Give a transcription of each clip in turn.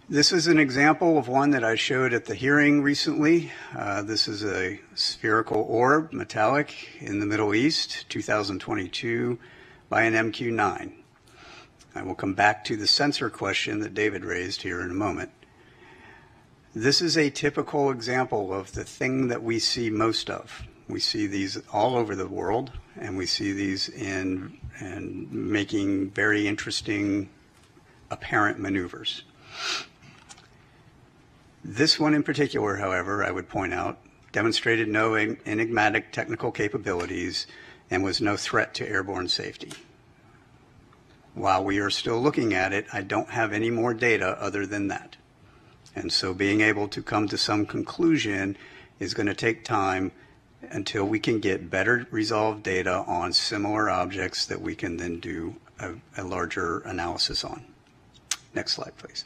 This is an example of one that I showed at the hearing recently. This is a spherical orb, metallic, in the Middle East, 2022, by an MQ-9. I will come back to the sensor question that David raised here in a moment. This is a typical example of the thing that we see most of. We see these all over the world, and we see these in making very interesting apparent maneuvers. This one in particular, however, I would point out, demonstrated no enigmatic technical capabilities and was no threat to airborne safety. While we are still looking at it, I don't have any more data other than that. And so being able to come to some conclusion is going to take time until we can get better resolved data on similar objects that we can then do a larger analysis on. Next slide, please.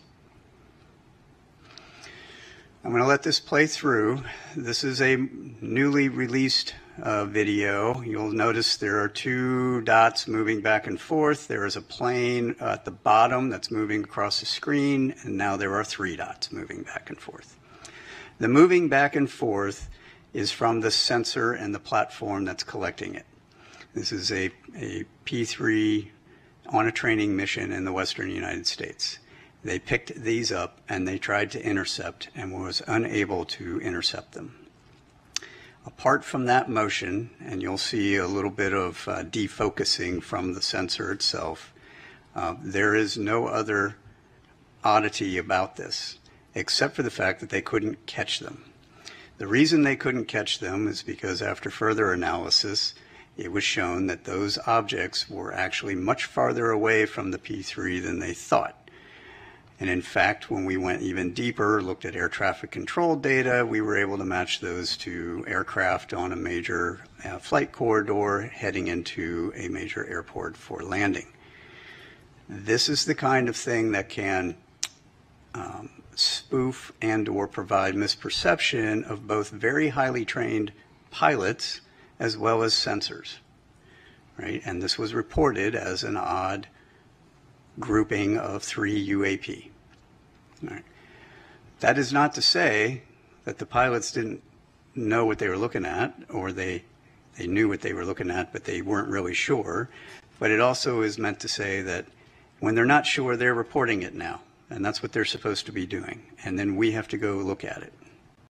I'm going to let this play through. This is a newly released video. You'll notice there are two dots moving back and forth. There is a plane at the bottom that's moving across the screen, and now there are three dots moving back and forth. The moving back and forth is from the sensor and the platform that's collecting it. This is a P3 on a training mission in the western United States. They picked these up and they tried to intercept and was unable to intercept them. Apart from that motion, and you'll see a little bit of defocusing from the sensor itself, there is no other oddity about this, except for the fact that they couldn't catch them. The reason they couldn't catch them is because after further analysis, it was shown that those objects were actually much farther away from the P3 than they thought. And in fact, when we went even deeper, looked at air traffic control data, we were able to match those to aircraft on a major flight corridor heading into a major airport for landing. This is the kind of thing that can spoof and or provide misperception of both very highly trained pilots as well as sensors, right? And this was reported as an odd grouping of 3 UAP. All right. That is not to say that the pilots didn't know what they were looking at, or they knew what they were looking at, but they weren't really sure. But it also is meant to say that when they're not sure, they're reporting it now, and that's what they're supposed to be doing. And then we have to go look at it.